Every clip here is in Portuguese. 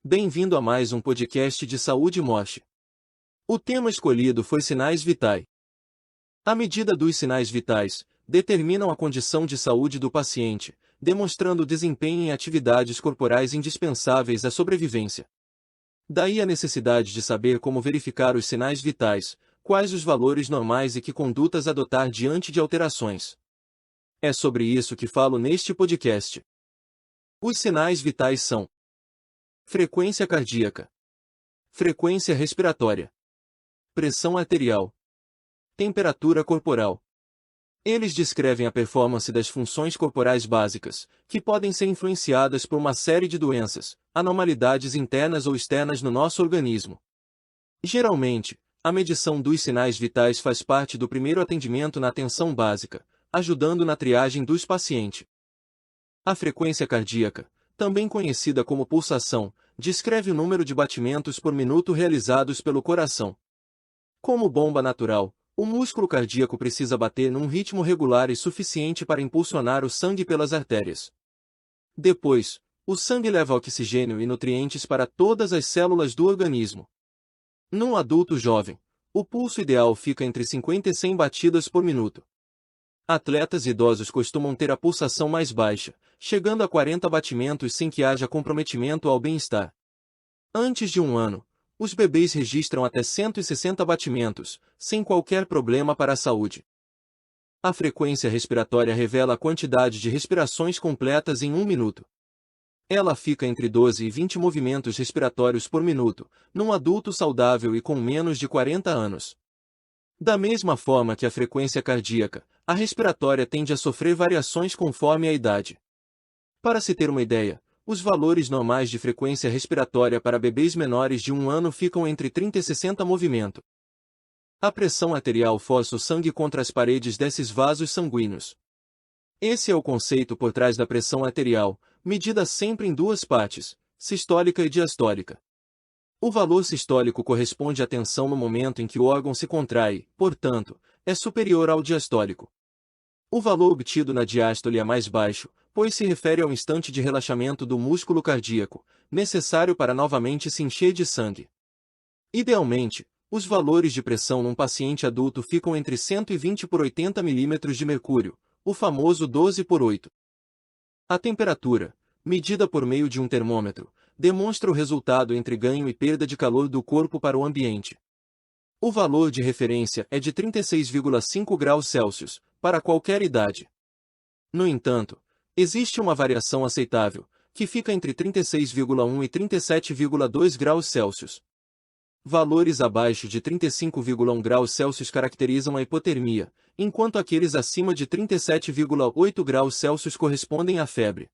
Bem-vindo a mais um podcast de Saúde e Morte. O tema escolhido foi sinais vitais. A medida dos sinais vitais determinam a condição de saúde do paciente, demonstrando desempenho em atividades corporais indispensáveis à sobrevivência. Daí a necessidade de saber como verificar os sinais vitais, quais os valores normais e que condutas adotar diante de alterações. É sobre isso que falo neste podcast. Os sinais vitais são: frequência cardíaca, frequência respiratória, pressão arterial, temperatura corporal. Eles descrevem a performance das funções corporais básicas, que podem ser influenciadas por uma série de doenças, anormalidades internas ou externas no nosso organismo. Geralmente, a medição dos sinais vitais faz parte do primeiro atendimento na atenção básica, ajudando na triagem dos pacientes. A frequência cardíaca, também conhecida como pulsação, descreve o número de batimentos por minuto realizados pelo coração. Como bomba natural, o músculo cardíaco precisa bater num ritmo regular e suficiente para impulsionar o sangue pelas artérias. Depois, o sangue leva oxigênio e nutrientes para todas as células do organismo. Num adulto jovem, o pulso ideal fica entre 50 e 100 batidas por minuto. Atletas idosos costumam ter a pulsação mais baixa, chegando a 40 batimentos sem que haja comprometimento ao bem-estar. Antes de um ano, os bebês registram até 160 batimentos, sem qualquer problema para a saúde. A frequência respiratória revela a quantidade de respirações completas em um minuto. Ela fica entre 12 e 20 movimentos respiratórios por minuto, num adulto saudável e com menos de 40 anos. Da mesma forma que a frequência cardíaca, a respiratória tende a sofrer variações conforme a idade. Para se ter uma ideia, os valores normais de frequência respiratória para bebês menores de 1 ano ficam entre 30 e 60 movimentos. A pressão arterial força o sangue contra as paredes desses vasos sanguíneos. Esse é o conceito por trás da pressão arterial, medida sempre em duas partes, sistólica e diastólica. O valor sistólico corresponde à tensão no momento em que o órgão se contrai, portanto, é superior ao diastólico. O valor obtido na diástole é mais baixo, pois se refere ao instante de relaxamento do músculo cardíaco, necessário para novamente se encher de sangue. Idealmente, os valores de pressão num paciente adulto ficam entre 120 por 80 mm de mercúrio, o famoso 12 por 8. A temperatura, medida por meio de um termômetro, demonstra o resultado entre ganho e perda de calor do corpo para o ambiente. O valor de referência é de 36,5 graus Celsius, para qualquer idade. No entanto, existe uma variação aceitável, que fica entre 36,1 e 37,2 graus Celsius. Valores abaixo de 35,1 graus Celsius caracterizam a hipotermia, enquanto aqueles acima de 37,8 graus Celsius correspondem à febre.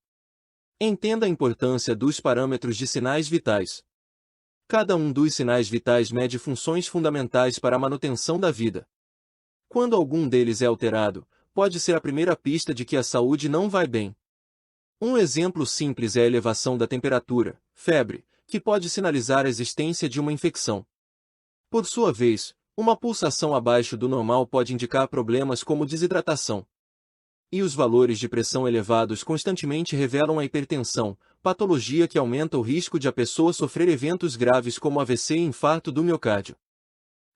Entenda a importância dos parâmetros de sinais vitais. Cada um dos sinais vitais mede funções fundamentais para a manutenção da vida. Quando algum deles é alterado, pode ser a primeira pista de que a saúde não vai bem. Um exemplo simples é a elevação da temperatura, febre, que pode sinalizar a existência de uma infecção. Por sua vez, uma pulsação abaixo do normal pode indicar problemas como desidratação. E os valores de pressão elevados constantemente revelam a hipertensão, patologia que aumenta o risco de a pessoa sofrer eventos graves como AVC e infarto do miocárdio.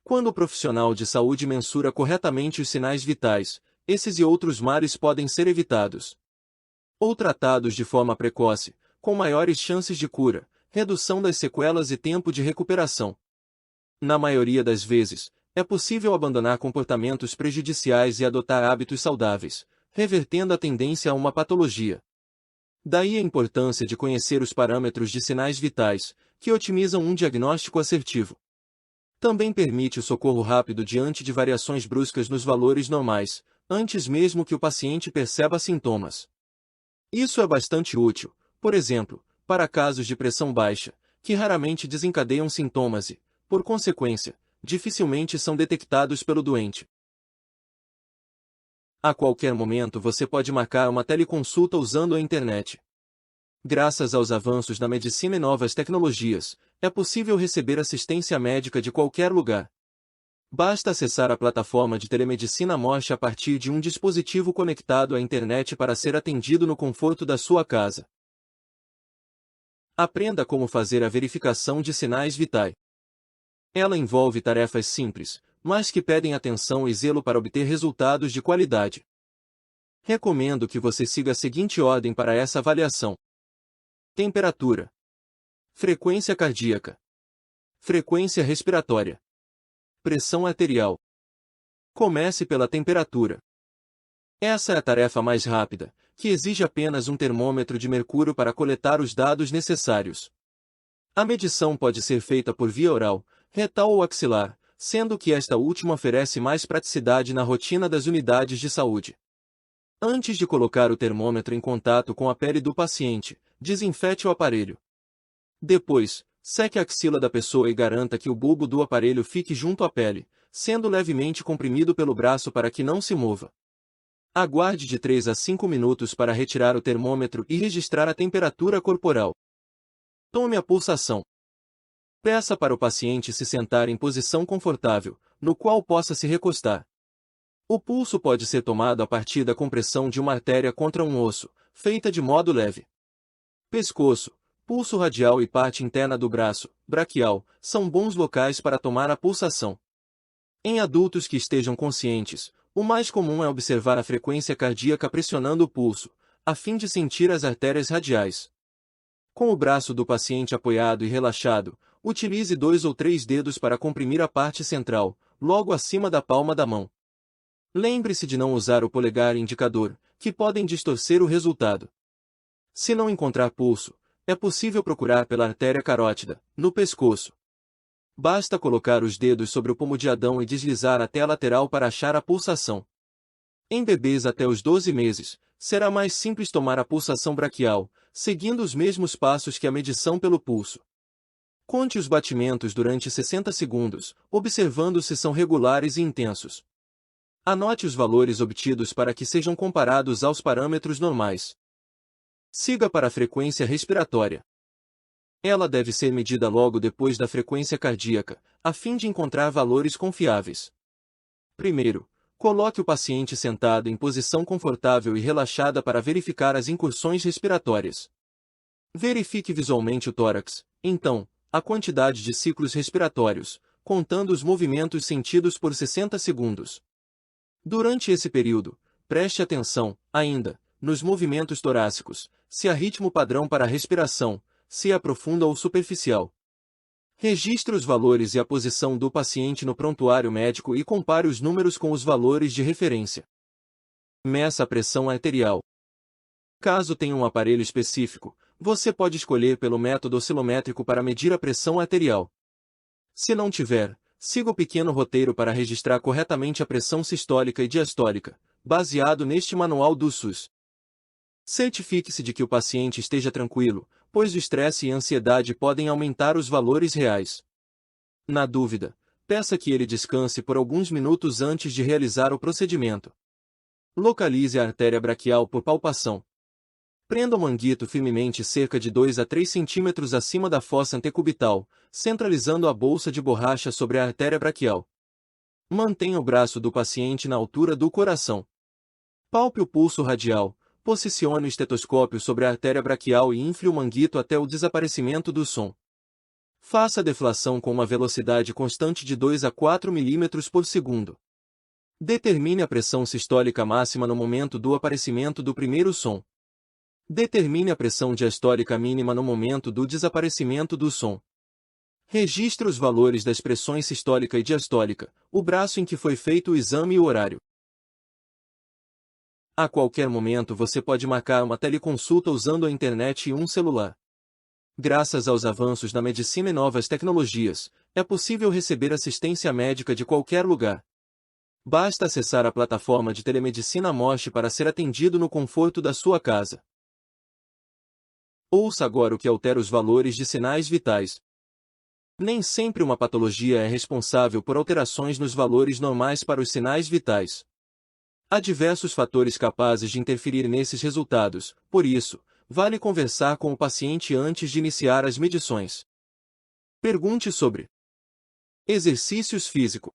Quando o profissional de saúde mensura corretamente os sinais vitais, esses e outros males podem ser evitados. Ou tratados de forma precoce, com maiores chances de cura, redução das sequelas e tempo de recuperação. Na maioria das vezes, é possível abandonar comportamentos prejudiciais e adotar hábitos saudáveis, revertendo a tendência a uma patologia. Daí a importância de conhecer os parâmetros de sinais vitais, que otimizam um diagnóstico assertivo. Também permite o socorro rápido diante de variações bruscas nos valores normais, antes mesmo que o paciente perceba sintomas. Isso é bastante útil, por exemplo, para casos de pressão baixa, que raramente desencadeiam sintomas e, por consequência, dificilmente são detectados pelo doente. A qualquer momento você pode marcar uma teleconsulta usando a internet. Graças aos avanços na medicina e novas tecnologias, é possível receber assistência médica de qualquer lugar. Basta acessar a plataforma de telemedicina Morte a partir de um dispositivo conectado à internet para ser atendido no conforto da sua casa. Aprenda como fazer a verificação de sinais vitais. Ela envolve tarefas simples, mas que pedem atenção e zelo para obter resultados de qualidade. Recomendo que você siga a seguinte ordem para essa avaliação: temperatura, frequência cardíaca, frequência respiratória, pressão arterial. Comece pela temperatura. Essa é a tarefa mais rápida, que exige apenas um termômetro de mercúrio para coletar os dados necessários. A medição pode ser feita por via oral, retal ou axilar, sendo que esta última oferece mais praticidade na rotina das unidades de saúde. Antes de colocar o termômetro em contato com a pele do paciente, desinfete o aparelho. Depois, seque a axila da pessoa e garanta que o bulbo do aparelho fique junto à pele, sendo levemente comprimido pelo braço para que não se mova. Aguarde de 3 a 5 minutos para retirar o termômetro e registrar a temperatura corporal. Tome a pulsação. Peça para o paciente se sentar em posição confortável, no qual possa se recostar. O pulso pode ser tomado a partir da compressão de uma artéria contra um osso, feita de modo leve. Pescoço, pulso radial e parte interna do braço, braquial, são bons locais para tomar a pulsação. Em adultos que estejam conscientes, o mais comum é observar a frequência cardíaca pressionando o pulso, a fim de sentir as artérias radiais. Com o braço do paciente apoiado e relaxado, utilize 2 ou 3 dedos para comprimir a parte central, logo acima da palma da mão. Lembre-se de não usar o polegar e indicador, que podem distorcer o resultado. Se não encontrar pulso, é possível procurar pela artéria carótida, no pescoço. Basta colocar os dedos sobre o pomo de Adão e deslizar até a lateral para achar a pulsação. Em bebês até os 12 meses, será mais simples tomar a pulsação braquial, seguindo os mesmos passos que a medição pelo pulso. Conte os batimentos durante 60 segundos, observando se são regulares e intensos. Anote os valores obtidos para que sejam comparados aos parâmetros normais. Siga para a frequência respiratória. Ela deve ser medida logo depois da frequência cardíaca, a fim de encontrar valores confiáveis. Primeiro, coloque o paciente sentado em posição confortável e relaxada para verificar as incursões respiratórias. Verifique visualmente o tórax, então, a quantidade de ciclos respiratórios, contando os movimentos sentidos por 60 segundos. Durante esse período, preste atenção, ainda, nos movimentos torácicos, se há ritmo padrão para a respiração, se é profunda ou superficial. Registre os valores e a posição do paciente no prontuário médico e compare os números com os valores de referência. Meça a pressão arterial. Caso tenha um aparelho específico, você pode escolher pelo método oscilométrico para medir a pressão arterial. Se não tiver, siga o pequeno roteiro para registrar corretamente a pressão sistólica e diastólica, baseado neste manual do SUS. Certifique-se de que o paciente esteja tranquilo, pois o estresse e a ansiedade podem aumentar os valores reais. Na dúvida, peça que ele descanse por alguns minutos antes de realizar o procedimento. Localize a artéria braquial por palpação. Prenda o manguito firmemente cerca de 2 a 3 centímetros acima da fossa antecubital, centralizando a bolsa de borracha sobre a artéria braquial. Mantenha o braço do paciente na altura do coração. Palpe o pulso radial. Posicione o estetoscópio sobre a artéria braquial e infle o manguito até o desaparecimento do som. Faça a deflação com uma velocidade constante de 2 a 4 mm por segundo. Determine a pressão sistólica máxima no momento do aparecimento do primeiro som. Determine a pressão diastólica mínima no momento do desaparecimento do som. Registre os valores das pressões sistólica e diastólica, o braço em que foi feito o exame e o horário. A qualquer momento você pode marcar uma teleconsulta usando a internet e um celular. Graças aos avanços na medicina e novas tecnologias, é possível receber assistência médica de qualquer lugar. Basta acessar a plataforma de telemedicina Mosh para ser atendido no conforto da sua casa. Ouça agora o que altera os valores de sinais vitais. Nem sempre uma patologia é responsável por alterações nos valores normais para os sinais vitais. Há diversos fatores capazes de interferir nesses resultados, por isso, vale conversar com o paciente antes de iniciar as medições. Pergunte sobre exercícios físicos.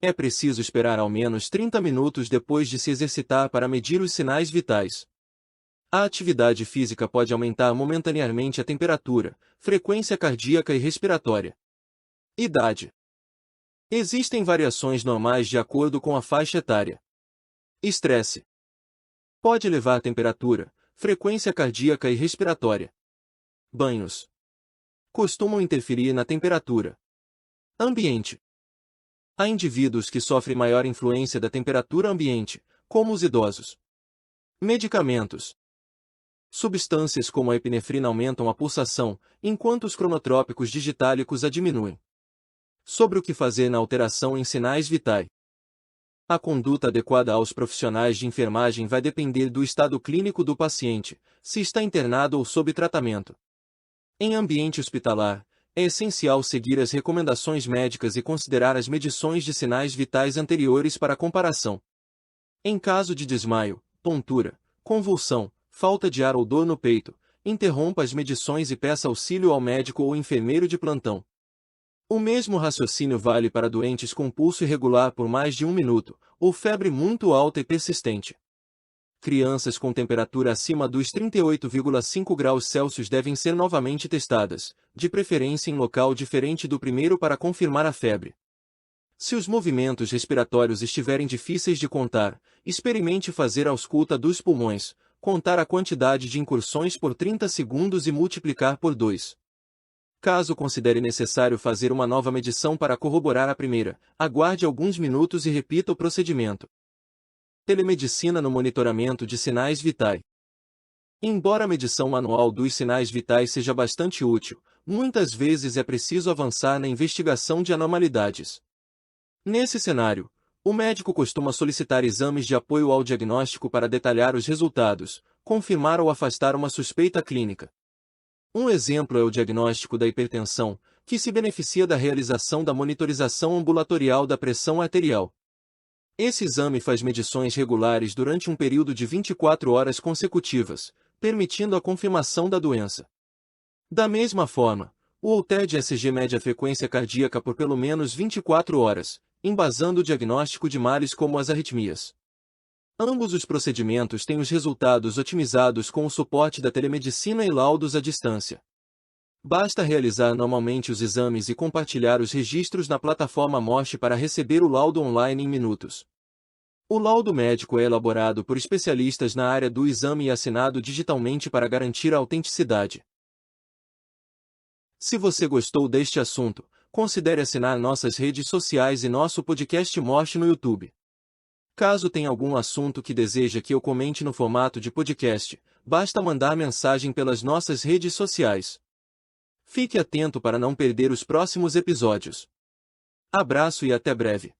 É preciso esperar ao menos 30 minutos depois de se exercitar para medir os sinais vitais. A atividade física pode aumentar momentaneamente a temperatura, frequência cardíaca e respiratória. Idade. Existem variações normais de acordo com a faixa etária. Estresse. Pode elevar a temperatura, frequência cardíaca e respiratória. Banhos. Costumam interferir na temperatura. Ambiente. Há indivíduos que sofrem maior influência da temperatura ambiente, como os idosos. Medicamentos. Substâncias como a epinefrina aumentam a pulsação, enquanto os cronotrópicos digitálicos a diminuem. Sobre o que fazer na alteração em sinais vitais. A conduta adequada aos profissionais de enfermagem vai depender do estado clínico do paciente, se está internado ou sob tratamento. Em ambiente hospitalar, é essencial seguir as recomendações médicas e considerar as medições de sinais vitais anteriores para comparação. Em caso de desmaio, tontura, convulsão, falta de ar ou dor no peito, interrompa as medições e peça auxílio ao médico ou enfermeiro de plantão. O mesmo raciocínio vale para doentes com pulso irregular por mais de 1 minuto, ou febre muito alta e persistente. Crianças com temperatura acima dos 38,5 graus Celsius devem ser novamente testadas, de preferência em local diferente do primeiro para confirmar a febre. Se os movimentos respiratórios estiverem difíceis de contar, experimente fazer a ausculta dos pulmões, contar a quantidade de incursões por 30 segundos e multiplicar por 2. Caso considere necessário fazer uma nova medição para corroborar a primeira, aguarde alguns minutos e repita o procedimento. Telemedicina no monitoramento de sinais vitais. Embora a medição manual dos sinais vitais seja bastante útil, muitas vezes é preciso avançar na investigação de anormalidades. Nesse cenário, o médico costuma solicitar exames de apoio ao diagnóstico para detalhar os resultados, confirmar ou afastar uma suspeita clínica. Um exemplo é o diagnóstico da hipertensão, que se beneficia da realização da monitorização ambulatorial da pressão arterial. Esse exame faz medições regulares durante um período de 24 horas consecutivas, permitindo a confirmação da doença. Da mesma forma, o Holter-ECG mede a frequência cardíaca por pelo menos 24 horas, embasando o diagnóstico de males como as arritmias. Ambos os procedimentos têm os resultados otimizados com o suporte da telemedicina e laudos à distância. Basta realizar normalmente os exames e compartilhar os registros na plataforma Morse para receber o laudo online em minutos. O laudo médico é elaborado por especialistas na área do exame e assinado digitalmente para garantir a autenticidade. Se você gostou deste assunto, considere assinar nossas redes sociais e nosso podcast Morse no YouTube. Caso tenha algum assunto que deseja que eu comente no formato de podcast, basta mandar mensagem pelas nossas redes sociais. Fique atento para não perder os próximos episódios. Abraço e até breve.